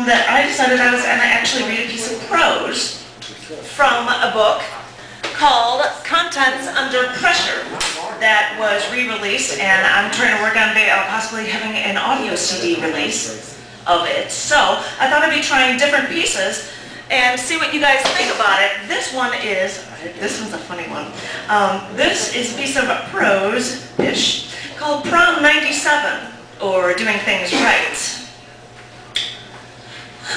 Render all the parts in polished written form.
that I decided I was going to actually read a piece of prose from a book called Contents Under Pressure that was re-released, and I'm trying to work on possibly having an audio CD release of it. So I thought I'd be trying different pieces and see what you guys think about it. This one's a funny one. This is a piece of prose-ish called Prom 97, or Doing Things Right.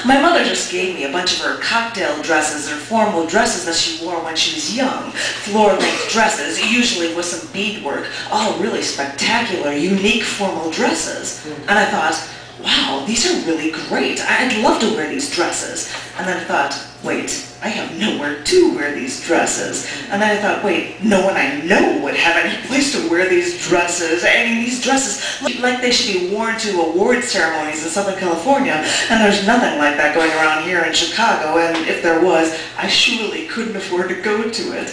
My mother just gave me a bunch of her cocktail dresses or formal dresses that she wore when she was young. Floor-length dresses, usually with some beadwork, all really spectacular, unique formal dresses. And I thought, wow, these are really great. I'd love to wear these dresses. And then I thought, wait, I have nowhere to wear these dresses. And then I thought, wait, no one I know would have any place to wear these dresses. I mean, these dresses look like they should be worn to award ceremonies in Southern California, and there's nothing like that going around here in Chicago, and if there was, I surely couldn't afford to go to it.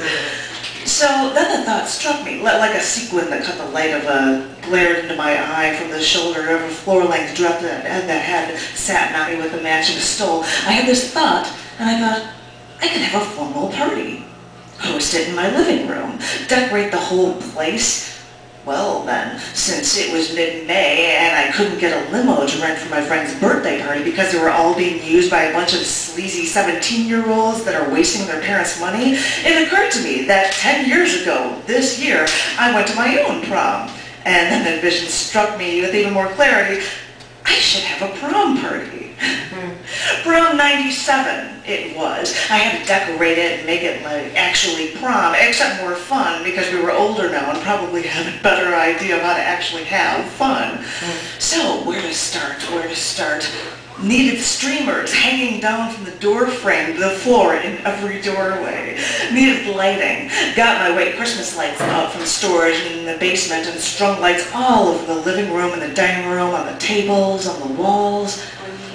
So then the thought struck me, like a sequin that cut the light of glared into my eye from the shoulder of a floor-length dress that had satin on it with a matching stole. I had this thought, and I thought, I could have a formal party. Host it in my living room. Decorate the whole place. Well then, since it was mid-May and I couldn't get a limo to rent for my friend's birthday party because they were all being used by a bunch of sleazy 17-year-olds that are wasting their parents' money, it occurred to me that 10 years ago, this year, I went to my own prom. And then the vision struck me with even more clarity. I should have a prom party. Prom 97 it was. I had to decorate it and make it like actually prom, except more fun because we were older now and probably have a better idea of how to actually have fun. So where to start? Needed streamers hanging down from the door frame to the floor in every doorway. Needed lighting. Got my white Christmas lights out from storage in the basement and strung lights all over the living room and the dining room, on the tables, on the walls.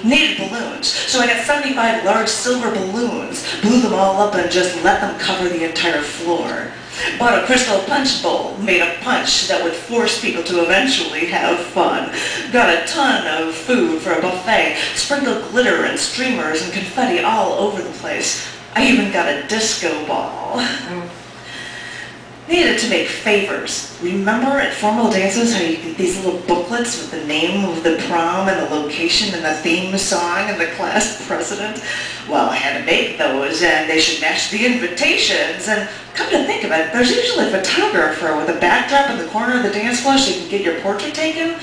Needed balloons, so I got 75 large silver balloons, blew them all up and just let them cover the entire floor. Bought a crystal punch bowl made of punch that would force people to eventually have fun. Got a ton of food for a buffet, sprinkled glitter and streamers and confetti all over the place. I even got a disco ball. Needed to make favors. Remember at formal dances how you get these little booklets with the name of the prom and the location and the theme song and the class president? Well, I had to make those and they should match the invitations, and come to think of it, there's usually a photographer with a backdrop in the corner of the dance floor so you can get your portrait taken.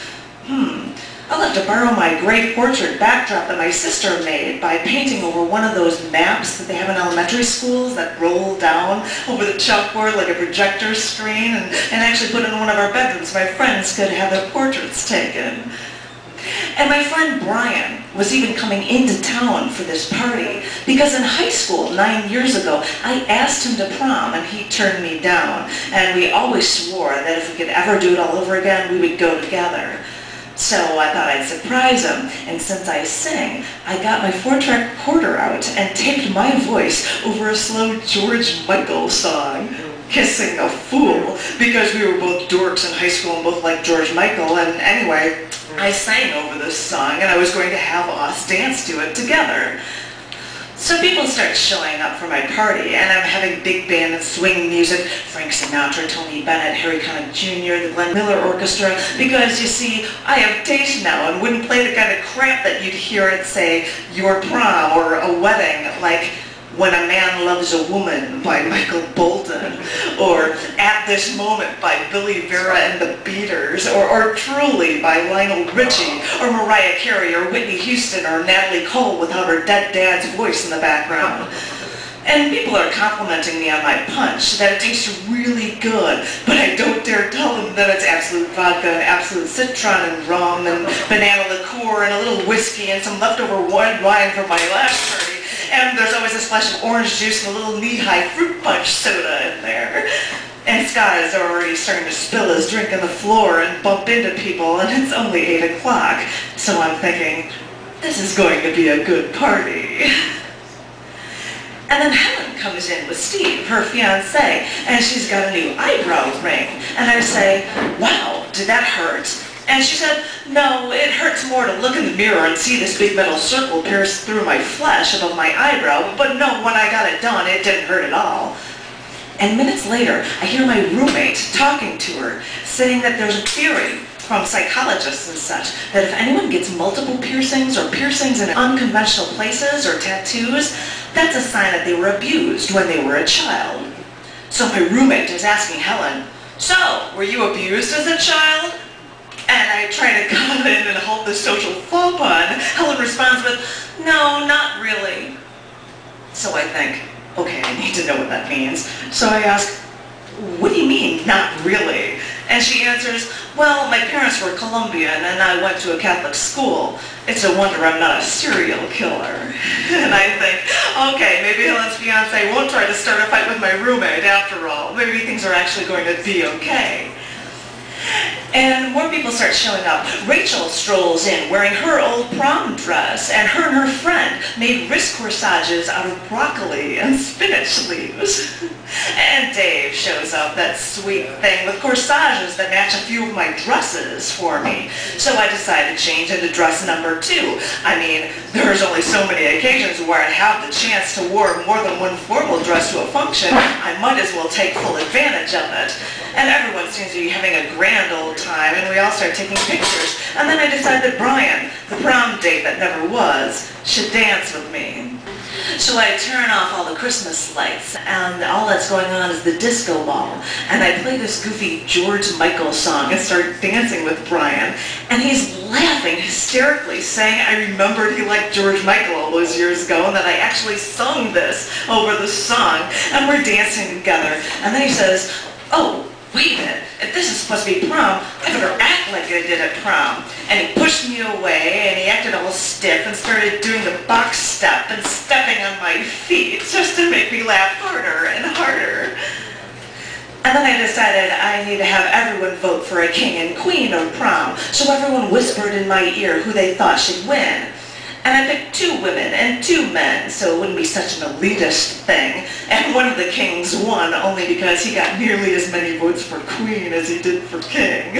I'll have to borrow my gray portrait backdrop that my sister made by painting over one of those maps that they have in elementary schools that roll down over the chalkboard like a projector screen, and actually put it in one of our bedrooms so my friends could have their portraits taken. And my friend Brian was even coming into town for this party because in high school 9 years ago I asked him to prom and he turned me down, and we always swore that if we could ever do it all over again we would go together. So I thought I'd surprise him, and since I sing, I got my 4-track recorder out and taped my voice over a slow George Michael song, Kissing a Fool, because we were both dorks in high school and both liked George Michael, and anyway, I sang over this song and I was going to have us dance to it together. So people start showing up for my party, and I'm having big band and swing music, Frank Sinatra, Tony Bennett, Harry Connick Jr., the Glenn Miller Orchestra, because you see, I have taste now and wouldn't play the kind of crap that you'd hear at, say, your prom or a wedding, like When a Man Loves a Woman by Michael Bolton, or At This Moment by Billy Vera and the Beaters, or Truly by Lionel Richie, or Mariah Carey, or Whitney Houston, or Natalie Cole without her dead dad's voice in the background. And people are complimenting me on my punch, that it tastes really good, but I don't dare tell them that it's absolute vodka and absolute citron and rum and banana liqueur and a little whiskey and some leftover white wine from my last party. And there's always a splash of orange juice and a little knee-high fruit punch soda in there. And Scott is already starting to spill his drink on the floor and bump into people, and it's only 8 o'clock. So I'm thinking, this is going to be a good party. And then Helen comes in with Steve, her fiancé, and she's got a new eyebrow ring. And I say, wow, did that hurt? And she said, no, it hurts more to look in the mirror and see this big metal circle pierce through my flesh above my eyebrow, but no, when I got it done, it didn't hurt at all. And minutes later, I hear my roommate talking to her, saying that there's a theory from psychologists and such, that if anyone gets multiple piercings or piercings in unconventional places or tattoos, that's a sign that they were abused when they were a child. So my roommate is asking Helen, so, were you abused as a child? And I try to cut in and hold the social faux pun. Helen responds with, no, not really. So I think, okay, I need to know what that means. So I ask, what do you mean, not really? And she answers, well, my parents were Colombian and I went to a Catholic school. It's a wonder I'm not a serial killer. And I think, okay, maybe Helen's fiance won't try to start a fight with my roommate after all. Maybe things are actually going to be okay. And more people start showing up. Rachel strolls in wearing her old prom dress, and her friend made wrist corsages out of broccoli and spinach leaves. And Dave shows up, that sweet thing, with corsages that match a few of my dresses for me. So I decided to change into dress number 2. I mean, there's only so many occasions where I'd have the chance to wear more than one formal dress to a function. I might as well take full advantage of it. And everyone seems to be having a grand old time, and we all start taking pictures. And then I decided that Brian, the prom date that never was, should dance with me. So I turn off all the Christmas lights, and all that's going on is the disco ball. And I play this goofy George Michael song and start dancing with Brian. And he's laughing hysterically, saying I remembered he liked George Michael all those years ago, and that I actually sung this over the song. And we're dancing together. And then he says, oh, wait a minute, if this is supposed to be prom, I better act like I did at prom. And he pushed me away, and he acted all stiff and started doing the box step and stepping on my feet just to make me laugh harder and harder. And then I decided I need to have everyone vote for a king and queen of prom, so everyone whispered in my ear who they thought should win. And I picked 2 women and 2 men, so it wouldn't be such an elitist thing. And one of the kings won only because he got nearly as many votes for queen as he did for king.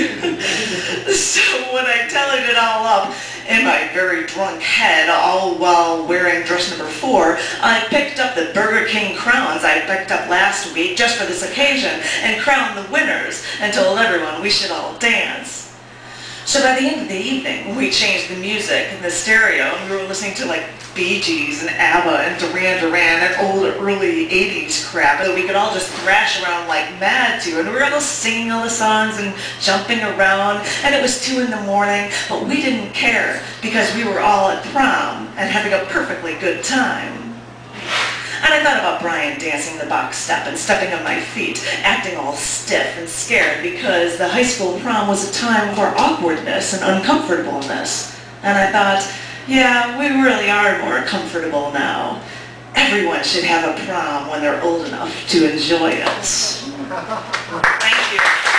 So when I tallied it all up in my very drunk head, all while wearing dress number 4, I picked up the Burger King crowns I picked up last week just for this occasion and crowned the winners and told everyone we should all dance. So by the end of the evening, we changed the music in the stereo, and we were listening to like Bee Gees and ABBA and Duran Duran and old early 80s crap that we could all just thrash around like mad to. And we were all singing all the songs and jumping around, and it was 2 in the morning, but we didn't care because we were all at prom and having a perfectly good time. And I thought about Brian dancing the box step and stepping on my feet, acting all stiff and scared because the high school prom was a time for awkwardness and uncomfortableness. And I thought, yeah, we really are more comfortable now. Everyone should have a prom when they're old enough to enjoy it. Thank you.